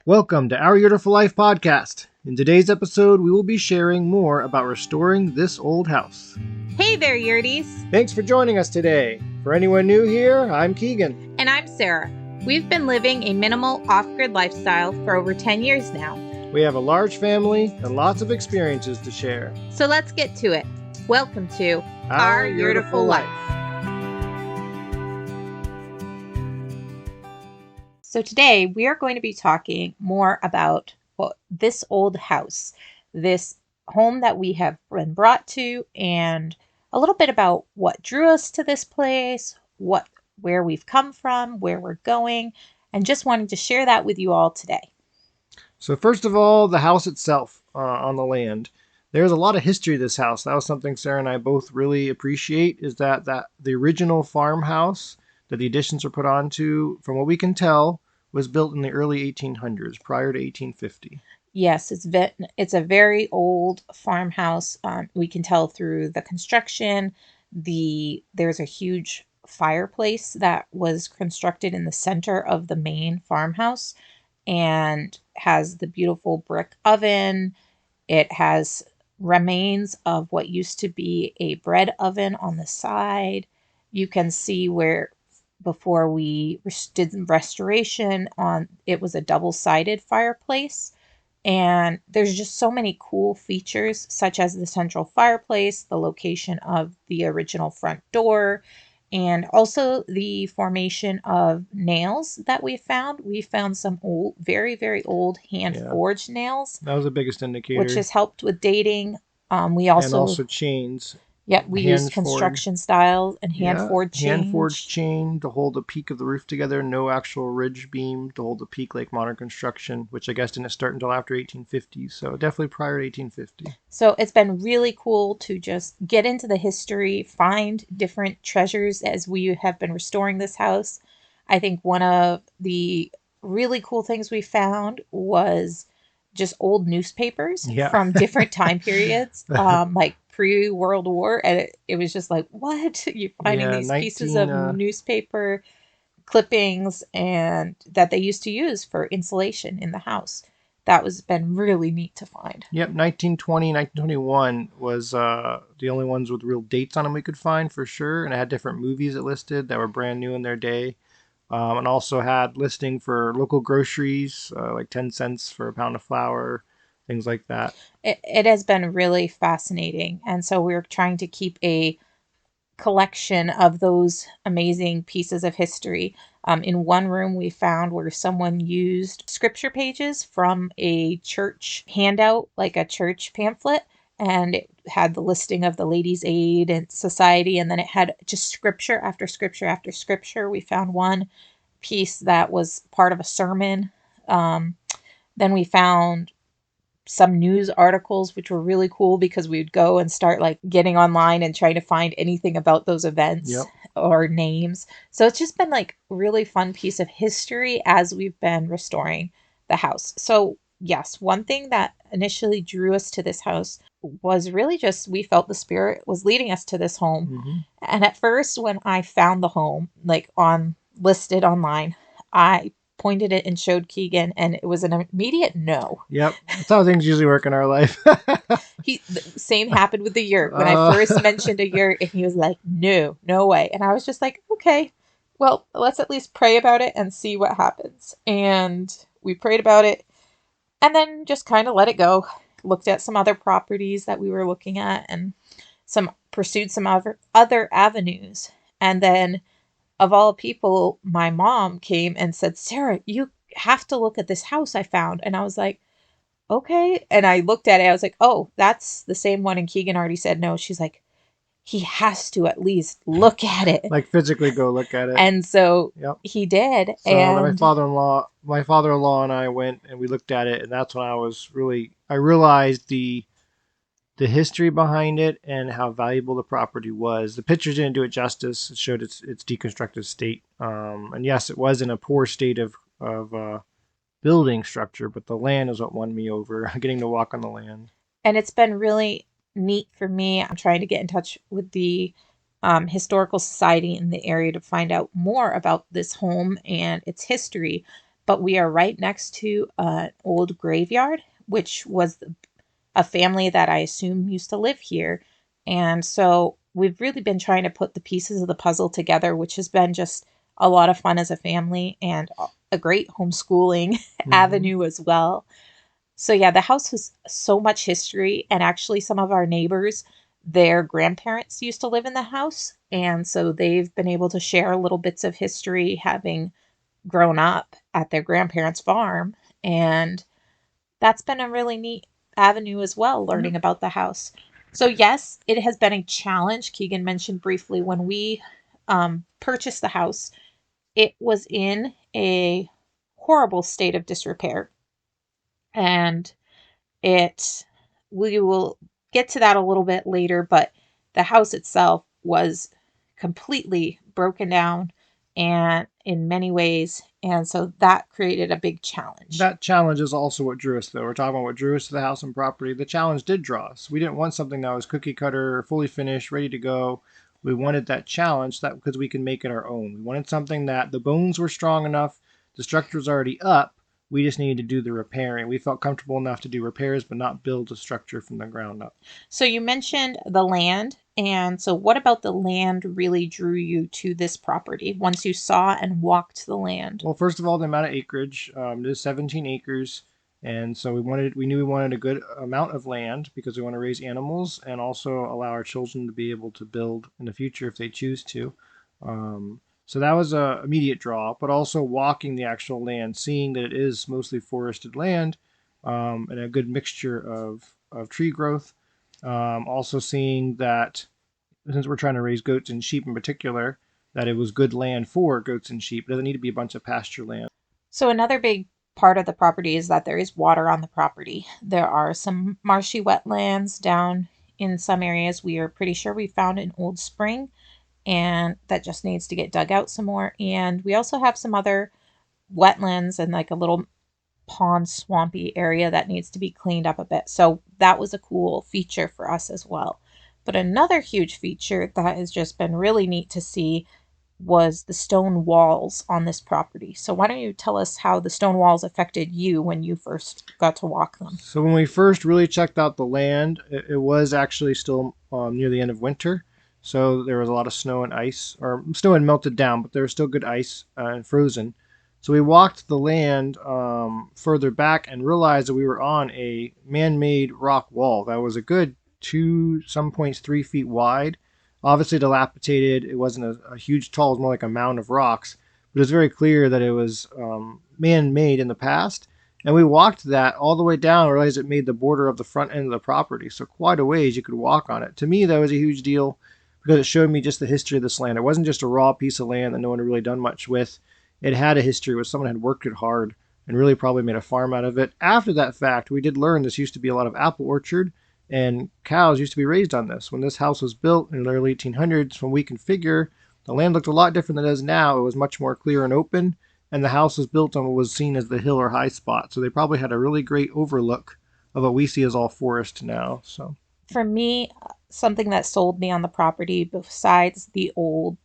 Welcome to Our Yurtiful Life podcast. In today's episode, we will be sharing more about restoring this old house. Hey there, Yurties! Thanks for joining us today. For anyone new here, I'm Keegan. And I'm Sarah. We've been living a minimal off-grid lifestyle for over 10 years now. We have a large family and lots of experiences to share. So let's get to it. Welcome to Our Yurtiful Life. So today we are going to be talking more about this old house, this home that we have been brought to, and a little bit about what drew us to this place, where we've come from, where we're going, and just wanting to share that with you all today. So first of all, the house itself on the land. There's a lot of history to this house. That was something Sarah and I both really appreciate, is that the original farmhouse that the additions are put onto, from what we can tell, was built in the early 1800s, prior to 1850. Yes, it's a very old farmhouse. We can tell through the construction. There's a huge fireplace that was constructed in the center of the main farmhouse and has the beautiful brick oven. It has remains of what used to be a bread oven on the side. You can see where before we did restoration on it was a double-sided fireplace. And there's just so many cool features, such as the central fireplace, the location of the original front door, and also the formation of nails that we found. We found some old, very, very old hand-forged nails. That was the biggest indicator. Which has helped with dating. And also chains. Yeah, we used construction style and hand-forged chains. Hand-forged chain to hold the peak of the roof together. No actual ridge beam to hold the peak like modern construction, which I guess didn't start until after 1850. So definitely prior to 1850. So it's been really cool to just get into the history, find different treasures as we have been restoring this house. I think one of the really cool things we found was just old newspapers from different time periods, like pre-World War, and it was just like, what? You're finding these pieces of newspaper clippings and that they used to use for insulation in the house. That was been really neat to find. Yep, 1920, 1921 was the only ones with real dates on them we could find for sure, and it had different movies it listed that were brand new in their day. And also had listing for local groceries, like 10 cents for a pound of flour, things like that. It has been really fascinating. And so we're trying to keep a collection of those amazing pieces of history. In one room we found where someone used scripture pages from a church handout, like a church pamphlet, and it had the listing of the Ladies' Aid and Society, and then it had just scripture after scripture after scripture. We found one piece that was part of a sermon. Then we found some news articles, which were really cool because we would go and start like getting online and trying to find anything about those events or names. So it's just been like a really fun piece of history as we've been restoring the house. So yes, one thing that initially drew us to this house was really just we felt the spirit was leading us to this home. Mm-hmm. And at first, when I found the home, like listed online, I pointed it and showed Keegan, and it was an immediate no. Yep, that's how things usually work in our life. Same happened with the yurt. When I first mentioned a yurt, and he was like, no way. And I was just like, okay, well, let's at least pray about it and see what happens. And we prayed about it and then just kind of let it go. Looked at some other properties that we were looking at and pursued some other avenues. And then, of all people, my mom came and said, Sarah, you have to look at this house I found. And I was like, okay. And I looked at it. I was like, oh, that's the same one. And Keegan already said no. She's like, he has to at least look at it. Like physically go look at it. And so he did. So and my father-in-law and I went and we looked at it. And that's when I realized the history behind it and how valuable the property was. The pictures didn't do it justice. It showed its deconstructed state. And yes, it was in a poor state of building structure, but the land is what won me over, getting to walk on the land. And it's been really neat for me. I'm trying to get in touch with the historical society in the area to find out more about this home and its history, but we are right next to an old graveyard, which was a family that I assume used to live here. And so we've really been trying to put the pieces of the puzzle together, which has been just a lot of fun as a family and a great homeschooling Mm-hmm. avenue as well. So yeah, the house has so much history, and actually some of our neighbors, their grandparents used to live in the house, and so they've been able to share little bits of history having grown up at their grandparents' farm, and that's been a really neat avenue as well, Yep. learning about the house. So yes, it has been a challenge. Keegan mentioned briefly when we purchased the house, it was in a horrible state of disrepair, and it we will get to that a little bit later, but the house itself was completely broken down and in many ways, and so that created a big challenge. That challenge is also what drew us, though. We're talking about what drew us to the house and property. The challenge did draw us. We didn't want something that was cookie cutter, fully finished, ready to go. We wanted that challenge that because we can make it our own. We wanted something that the bones were strong enough, the structure was already up. We just needed to do the repairing. We felt comfortable enough to do repairs, but not build a structure from the ground up. So you mentioned the land, and so what about the land really drew you to this property once you saw and walked the land? Well, first of all, the amount of acreage. It is 17 acres, and so we knew we wanted a good amount of land because we want to raise animals and also allow our children to be able to build in the future if they choose to. So that was a immediate draw, but also walking the actual land, seeing that it is mostly forested land, and a good mixture of tree growth. Also seeing that since we're trying to raise goats and sheep in particular, that it was good land for goats and sheep. It doesn't need to be a bunch of pasture land. So another big part of the property is that there is water on the property. There are some marshy wetlands down in some areas. We are pretty sure we found an old spring and that just needs to get dug out some more. And we also have some other wetlands and like a little pond swampy area that needs to be cleaned up a bit. So that was a cool feature for us as well. But another huge feature that has just been really neat to see was the stone walls on this property. So why don't you tell us how the stone walls affected you when you first got to walk them? So when we first really checked out the land, it was actually still near the end of winter. So there was a lot of snow and ice, or snow had melted down, but there was still good ice and frozen. So we walked the land further back and realized that we were on a man-made rock wall that was a good two, some points 3 feet wide. Obviously dilapidated. It wasn't a huge tall; it was more like a mound of rocks. But it was very clear that it was man-made in the past, and we walked that all the way down, and realized it made the border of the front end of the property. So quite a ways you could walk on it. To me, that was a huge deal because it showed me just the history of this land. It wasn't just a raw piece of land that no one had really done much with. It had a history where someone had worked it hard and really probably made a farm out of it. After that fact, we did learn this used to be a lot of apple orchard, and cows used to be raised on this. When this house was built in the early 1800s, from what we can figure, the land looked a lot different than it does now. It was much more clear and open, and the house was built on what was seen as the hill or high spot. So they probably had a really great overlook of what we see as all forest now. So For me, something that sold me on the property, besides the old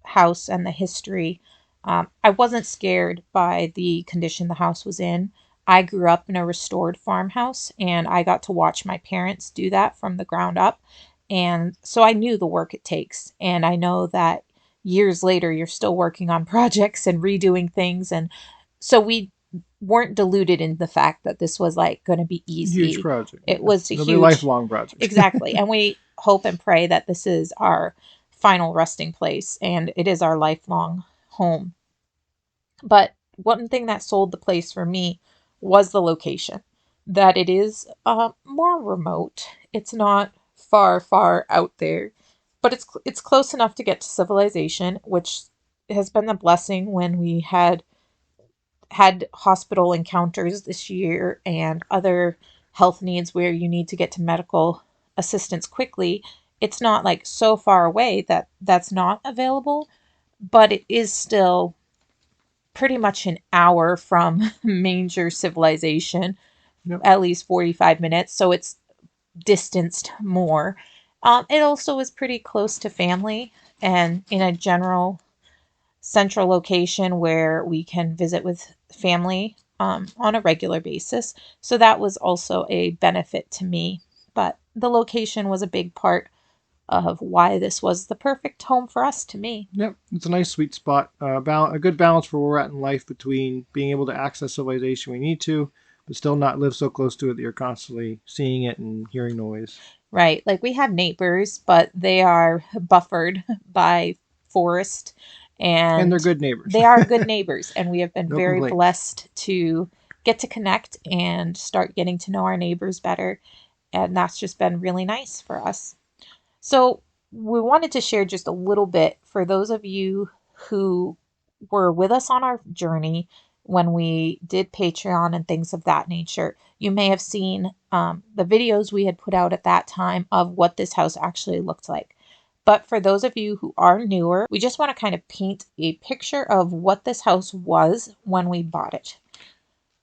house and the history, I wasn't scared by the condition the house was in. I grew up in a restored farmhouse and I got to watch my parents do that from the ground up. And so I knew the work it takes. And I know that years later, you're still working on projects and redoing things. And so we weren't deluded in the fact that this was like going to be huge easy. project. It Yeah. was a It'll be a huge, lifelong project. exactly. And we hope and pray that this is our final resting place and it is our lifelong home. But one thing that sold the place for me was the location, that it is more remote. It's not far, far out there, but it's close enough to get to civilization, which has been a blessing when we had hospital encounters this year and other health needs where you need to get to medical assistance quickly. It's not like so far away that that's not available, but it is still pretty much an hour from major civilization, Yep. at least 45 minutes. So it's distanced more. It also is pretty close to family and in a general central location where we can visit with family on a regular basis. So that was also a benefit to me. But the location was a big part of why this was the perfect home for us to me. Yep, it's a nice sweet spot. A good balance for where we're at in life between being able to access civilization we need to, but still not live so close to it that you're constantly seeing it and hearing noise. Right. Like we have neighbors, but they are buffered by forest And they're and good neighbors. they are good neighbors. And we have been No very complaints. blessed to get to connect and start getting to know our neighbors better. And that's just been really nice for us. So, we wanted to share just a little bit for those of you who were with us on our journey when we did Patreon and things of that nature. You may have seen the videos we had put out at that time of what this house actually looked like. But for those of you who are newer, we just want to kind of paint a picture of what this house was when we bought it.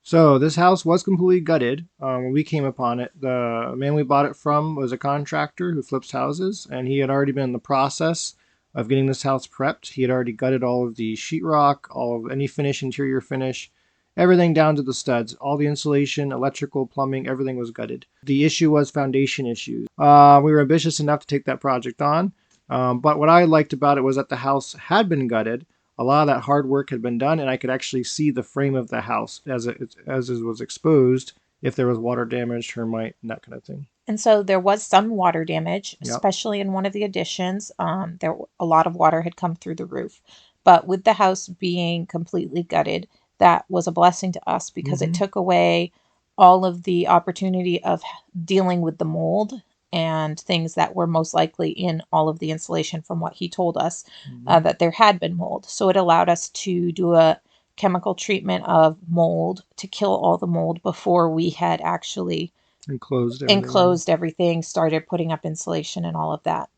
So this house was completely gutted when we came upon it. The man we bought it from was a contractor who flips houses, and he had already been in the process of getting this house prepped. He had already gutted all of the sheetrock, all of any finish, interior finish, everything down to the studs. All the insulation, electrical, plumbing, everything was gutted. The issue was foundation issues. We were ambitious enough to take that project on, but what I liked about it was that the house had been gutted. A lot of that hard work had been done, and I could actually see the frame of the house as it was exposed if there was water damage, termite, and that kind of thing. And so there was some water damage, Yep. especially in one of the additions. There a lot of water had come through the roof, but with the house being completely gutted, that was a blessing to us because it Mm-hmm. took away all of the opportunity of dealing with the mold and things that were most likely in all of the insulation from what he told us Mm-hmm. that there had been mold. So it allowed us to do a chemical treatment of mold to kill all the mold before we had actually Enclosed everything in. enclosed everything, started putting up insulation and all of that.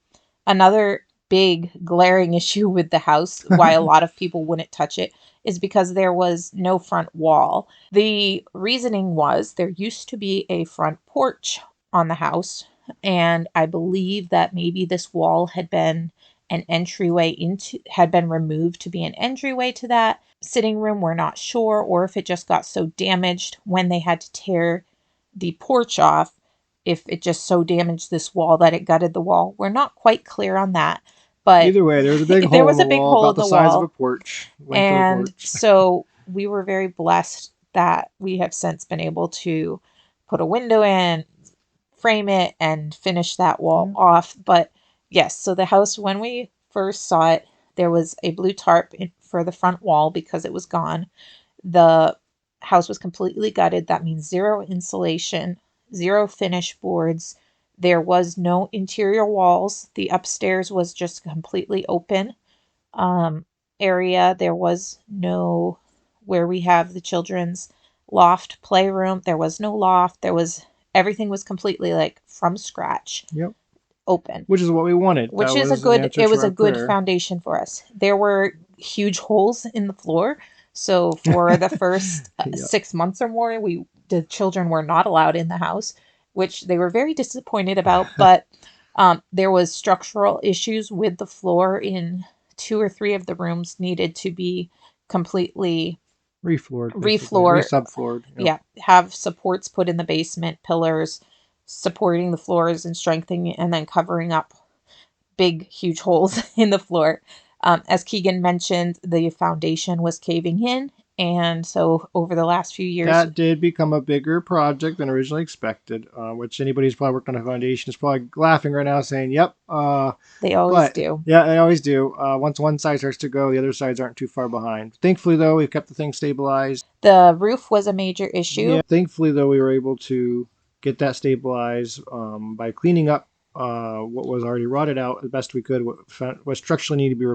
Another big glaring issue with the house, why a lot of people wouldn't touch it, is because there was no front wall. The reasoning was there used to be a front porch on the house, and I believe that maybe this wall had been had been removed to be an entryway to that sitting room. We're not sure, or if it just got so damaged when they had to tear the porch off, if it just so damaged this wall that it gutted the wall. We're not quite clear on that, but Either way, there was a big there hole in was the a big wall hole about in the the size of a wall. porch, length of a And porch. so we were very blessed that we have since been able to put a window in, frame it, and finish that wall Yeah. off. But yes, so the house, when we first saw it, there was a blue tarp for the front wall because it was gone. The house was completely gutted. That means zero insulation, zero finish boards. There was no interior walls. The upstairs was just completely open um, area. There was no, where we have the children's loft playroom, there was no loft. Everything was completely like from scratch, Yep. open, Which is what we wanted. which That is a was the good, answer it to was a our good prayer. foundation for us. There were huge holes in the floor. So for the first Yep. 6 months or more, the children were not allowed in the house, which they were very disappointed about. But there was structural issues with the floor in two or three of the rooms needed to be completely Refloored, basically. refloor. Resubfloored. Yep. Yeah, have supports put in the basement, pillars supporting the floors and strengthening, and then covering up big, huge holes in the floor. As Keegan mentioned, the foundation was caving in. And so over the last few years, That did become a bigger project than originally expected, which anybody who's probably worked on a foundation is probably laughing right now saying, yep. they always But do. yeah, they always do. Once one side starts to go, the other sides aren't too far behind. Thankfully, though, we've kept the thing stabilized. The roof was a major Yeah. issue. Thankfully, though, we were able to get that stabilized by cleaning up what was already rotted out as best we could, what structurally needed to be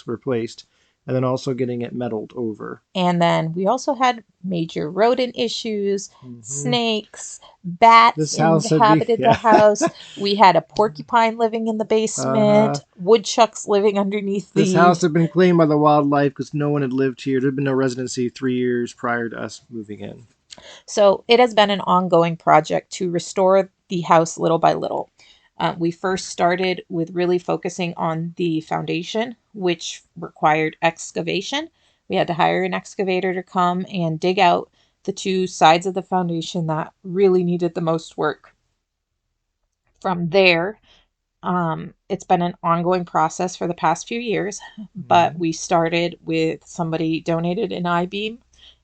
replaced, and then also getting it metalled over. And then we also had major rodent issues, Mm-hmm. snakes, bats This house had inhabited the yeah. house. We had a porcupine living in the Uh-huh. basement, woodchucks living underneath This the. house had been claimed by the wildlife because no one had lived here. There had been no residency 3 years prior to us moving in. So it has been an ongoing project to restore the house little by little. We first started with really focusing on the foundation. which required excavation. We had to hire an excavator to come and dig out the two sides of the foundation that really needed the most work. From there, it's been an ongoing process for the past few years, but Mm-hmm. we started with somebody donated an I-beam,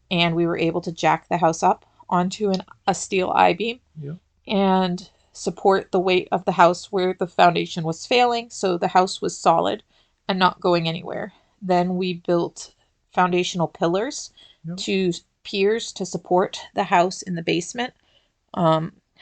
and we were able to jack the house up onto a steel I-beam Yep. and support the weight of the house where the foundation was failing, so the house was solid and not going anywhere. Then we built foundational pillars Yep. to piers to support the house in the basement.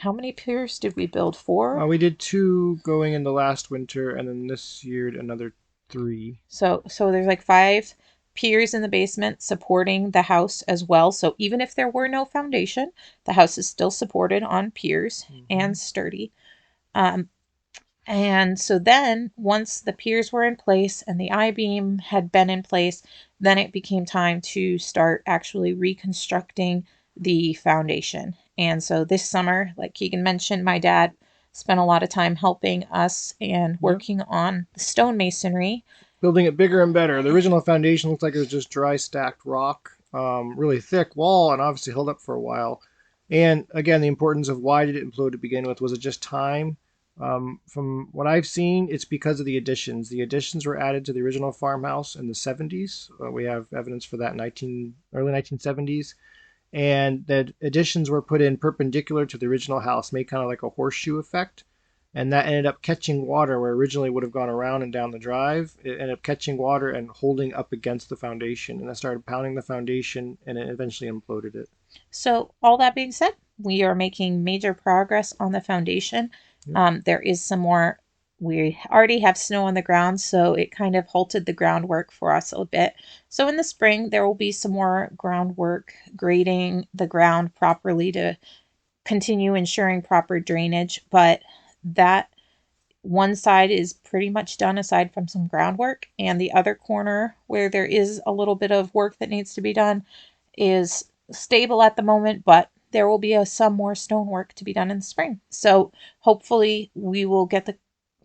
How many piers did we build? Four. We did two going in the last winter, and then this year another three. So there's like five piers in the basement supporting the house as well. So even if there were no foundation, the house is still supported on piers Mm-hmm. and sturdy. Um, And so then, once the piers were in place and the I beam had been in place, then it became time to start actually reconstructing the foundation. And so this summer, like Keegan mentioned, my dad spent a lot of time helping us and Yep. working on the stonemasonry. Building it bigger and better. The original foundation looked like it was just dry stacked rock, really thick wall, and obviously held up for a while. And again, the importance of why did it implode to begin with? Was it just time? From what I've seen, it's because of the additions. The additions were added to the original farmhouse in the 70s. We have evidence for that in early 1970s. And the additions were put in perpendicular to the original house, made kind of like a horseshoe effect. And that ended up catching water where originally it would have gone around and down the drive. It ended up catching water and holding up against the foundation. And it started pounding the foundation and it eventually imploded it. So, all that being said, we are making major progress on the foundation. Yep. There is some more. We already have snow on the ground, so it kind of halted the groundwork for us a bit. So, in the spring, there will be some more groundwork, grading the ground properly to continue ensuring proper drainage. But that one side is pretty much done aside from some groundwork, and the other corner where there is a little bit of work that needs to be done is stable at the moment, but there will be some more stonework to be done in the spring. So hopefully we will get the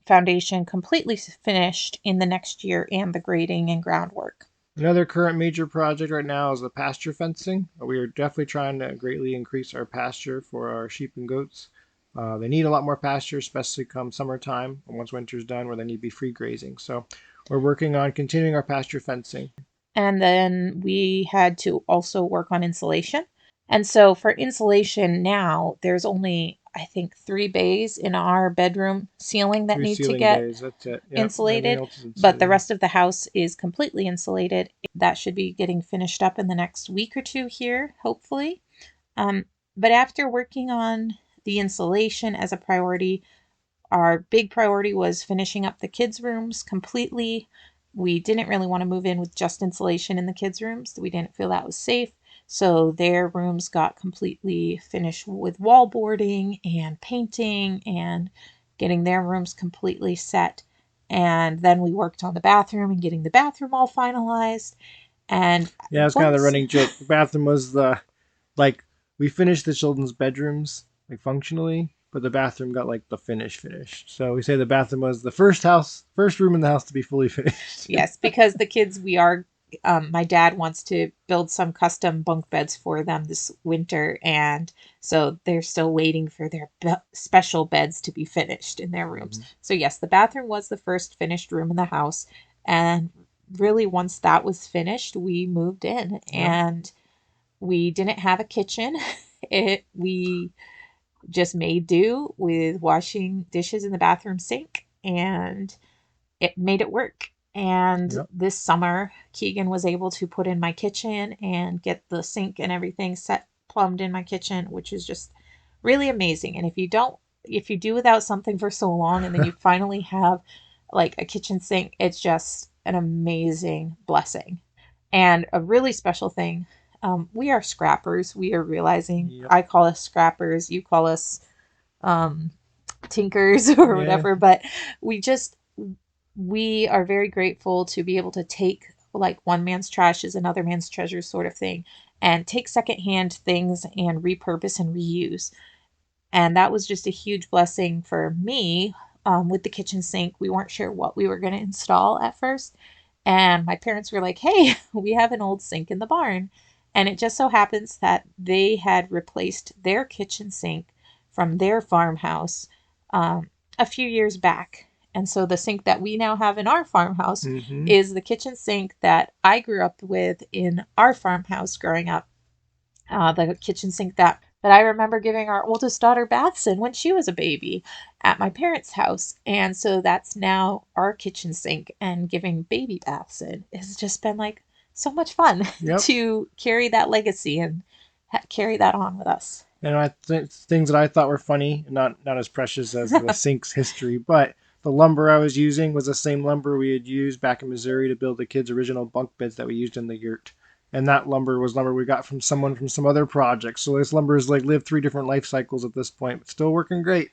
foundation completely finished in the next year and the grading and groundwork. Another current major project right now is the pasture fencing. We are definitely trying to greatly increase our pasture for our sheep and goats. They need a lot more pasture, especially come summertime and once winter's done, where they need to be free grazing. So we're working on continuing our pasture fencing. And then we had to also work on insulation. And so for insulation now, there's only, I think, 3 bays in our bedroom ceiling that Three need to ceiling get bays. That's it. Yep. Everything insulated, else is but the insulated. rest of the house is completely insulated. That should be getting finished up in the next week or two here, hopefully. Um, but after working on the insulation as a priority, our big priority was finishing up the kids' rooms completely. We didn't really want to move in with just insulation in the kids' rooms. We didn't feel that was safe. So their rooms got completely finished with wall boarding and painting and getting their rooms completely set. And then we worked on the bathroom and getting the bathroom all finalized. And Yeah, it's kind of the once running joke. The bathroom was the like we finished the children's bedrooms like functionally, but the bathroom got like the finish. So we say the bathroom was the first room in the house to be fully finished. Yes, because the kids, my dad wants to build some custom bunk beds for them this winter. And so they're still waiting for their special beds to be finished in their rooms. Mm-hmm. So, yes, the bathroom was the first finished room in the house. And really, once that was finished, we moved in Yep. and we didn't have a kitchen. We just made do with washing dishes in the bathroom sink, and it made it work. And Yep. this summer, Keegan was able to put in my kitchen and get the sink and everything set plumbed in my kitchen, which is just really amazing. And if you do without something for so long and then you finally have like a kitchen sink, it's just an amazing blessing. And a really special thing, we are scrappers. We are realizing, Yep. I call us scrappers, you call us um, tinkers or Yeah. whatever, but we just we are very grateful to be able to take like one man's trash is another man's treasure sort of thing and take secondhand things and repurpose and reuse. And that was just a huge blessing for me with the kitchen sink. We weren't sure what we were going to install at first. And my parents were like, hey, we have an old sink in the barn. And it just so happens that they had replaced their kitchen sink from their farmhouse um, a few years back. And so the sink that we now have in our farmhouse Mm-hmm. is the kitchen sink that I grew up with in our farmhouse growing up. The kitchen sink that I remember giving our oldest daughter baths in when she was a baby at my parents' house. And so that's now our kitchen sink, and giving baby baths in has just been like so much fun Yep. to carry that legacy and carry that on with us. And things that I thought were funny, not as precious as the sink's history, but the lumber I was using was the same lumber we had used back in Missouri to build the kids' original bunk beds that we used in the yurt. And that lumber was lumber we got from someone from some other project. So this lumber has like lived 3 different life cycles at this point, but still working great.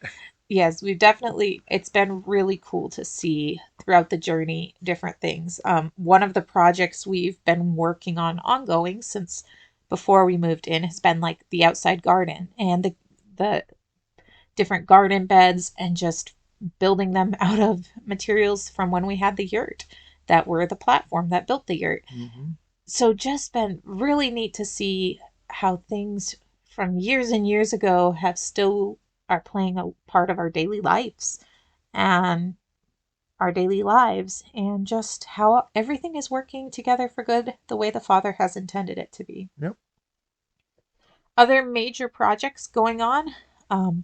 Yes, we've definitely, it's been really cool to see throughout the journey different things. One of the projects we've been working on ongoing since before we moved in has been like the outside garden and the different garden beds and just building them out of materials from when we had the yurt that were the platform that built the yurt. Mm-hmm. So just been really neat to see how things from years and years ago have still are playing a part of our daily lives and our daily lives, and just how everything is working together for good the way the Father has intended it to be. Yep. Other major projects going on,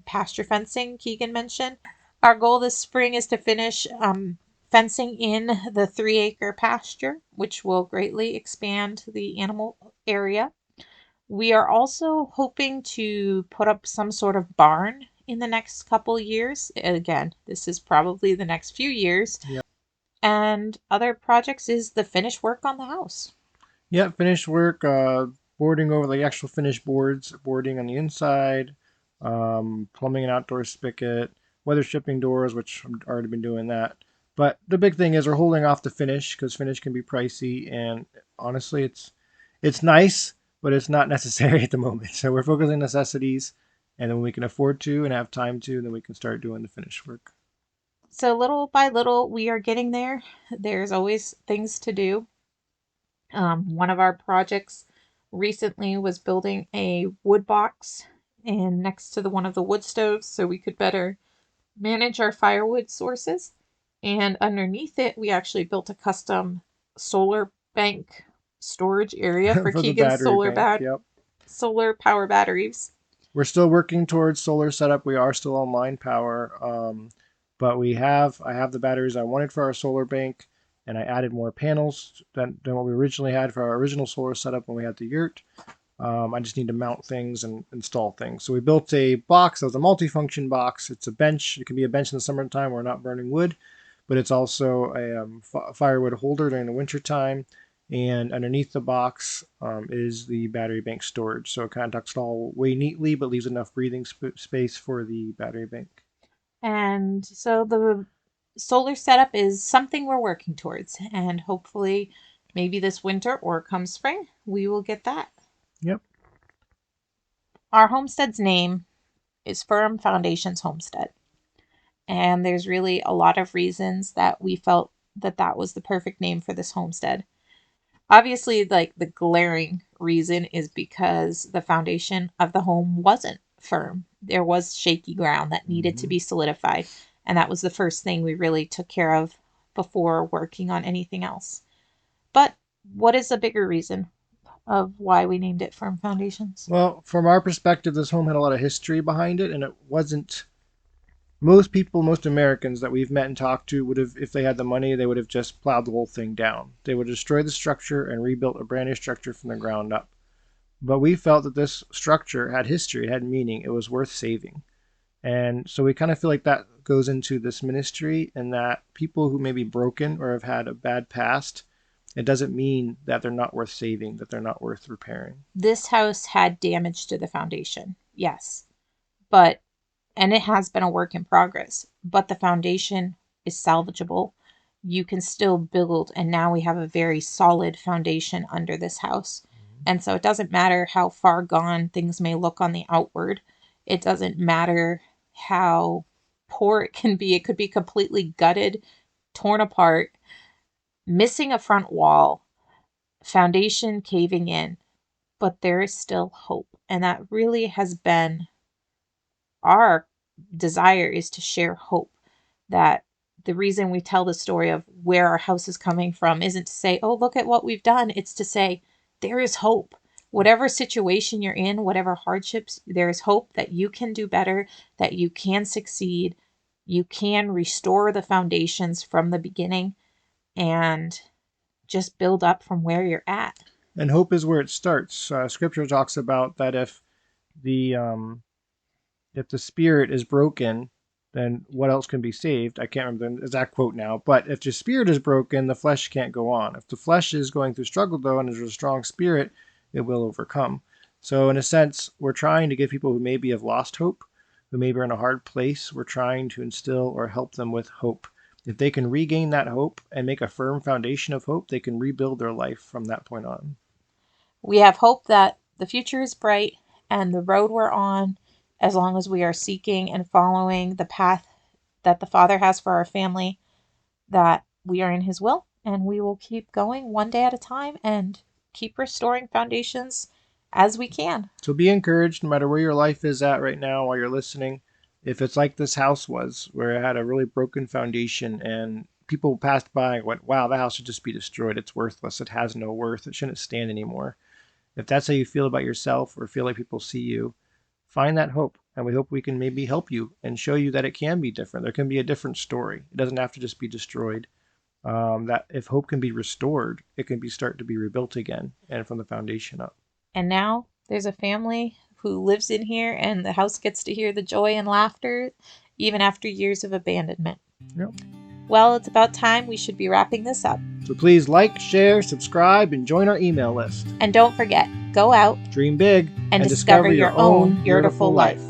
pasture fencing, Keegan mentioned. Our goal this spring is to finish fencing in the 3 acre pasture, which will greatly expand the animal area. We are also hoping to put up some sort of barn in the next couple years. Again, this is probably the next few years. Yep. And other projects is the finish work on the house. Yep. Finished work. Boarding over the actual finished boards, boarding on the inside, plumbing an outdoor spigot, weather stripping doors, which I've already been doing that. But the big thing is we're holding off the finish because finish can be pricey, and honestly, it's nice, but it's not necessary at the moment. So we're focusing on necessities, and then when we can afford to and have time to, then we can start doing the finish work. So little by little, we are getting there. There's always things to do. One of our projects recently was building a wood box and next to the one of the wood stoves so we could better manage our firewood sources. And underneath it, we actually built a custom solar bank storage area for For the Keegan's battery bank. Yep. solar power batteries. We're still working towards solar setup. We are still on line power, but I have the batteries I wanted for our solar bank, and I added more panels than what we originally had for our original solar setup when we had the yurt. I just need to mount things and install things. So we built a box that was a multifunction box. It's a bench. It can be a bench in the summertime. We're not burning wood, but it's also a firewood holder during the winter time. And underneath the box is the battery bank storage. So it kind of tucks it all away neatly, but leaves enough breathing space for the battery bank. And so the solar setup is something we're working towards. And hopefully, maybe this winter or come spring, we will get that. Yep. Our homestead's name is Firm Foundations Homestead. And there's really a lot of reasons that we felt that that was the perfect name for this homestead. Obviously, like the glaring reason is because the foundation of the home wasn't firm. There was shaky ground that needed to Mm-hmm. be solidified. And that was the first thing we really took care of before working on anything else. But what is a bigger reason of why we named it Firm Foundations? Well, from our perspective, this home had a lot of history behind it, and it wasn't. Most people, most Americans that we've met and talked to would have, if they had the money, they would have just plowed the whole thing down. They would destroy the structure and rebuilt a brand new structure from the ground up. But we felt that this structure had history, it had meaning, it was worth saving. And so we kind of feel like that goes into this ministry, and that people who may be broken or have had a bad past, it doesn't mean that they're not worth saving, that they're not worth repairing. This house had damage to the foundation, yes, but and it has been a work in progress, but the foundation is salvageable. You can still build, and now we have a very solid foundation under this house. And so it doesn't matter how far gone things may look on the outward, it doesn't matter how poor it can be. It could be completely gutted, torn apart. missing a front wall, foundation caving in, but there is still hope. And that really has been our desire, is to share hope. That the reason we tell the story of where our house is coming from isn't to say, oh, look at what we've done. It's to say, there is hope. Whatever situation you're in, whatever hardships, there is hope that you can do better, that you can succeed, you can restore the foundations from the beginning and just build up from where you're at. And hope is where it starts. Scripture talks about that the if the spirit is broken, then what else can be saved? I can't remember the exact quote now, but if the spirit is broken, the flesh can't go on. If the flesh is going through struggle, though, and there's a strong spirit, it will overcome. So, in a sense, we're trying to give people who maybe have lost hope, who maybe are in a hard place, we're trying to instill or help them with hope. If they can regain that hope and make a firm foundation of hope, they can rebuild their life from that point on. We have hope that the future is bright and the road we're on, as long as we are seeking and following the path that the Father has for our family, that we are in His will, and we will keep going one day at a time and keep restoring foundations as we can. So be encouraged no matter where your life is at right now while you're listening. If it's like this house was, where it had a really broken foundation and people passed by and went, wow, that house should just be destroyed. It's worthless. It has no worth. It shouldn't stand anymore. If that's how you feel about yourself or feel like people see you, find that hope. And we hope we can maybe help you and show you that it can be different. There can be a different story. It doesn't have to just be destroyed. That if hope can be restored, it can be start to be rebuilt again and from the foundation up. And now there's a family who lives in here, and the house gets to hear the joy and laughter even after years of abandonment. Yep. Well, it's about time we should be wrapping this up. So please like, share, subscribe, and join our email list. And don't forget, go out Dream big and discover your own Yurtiful life.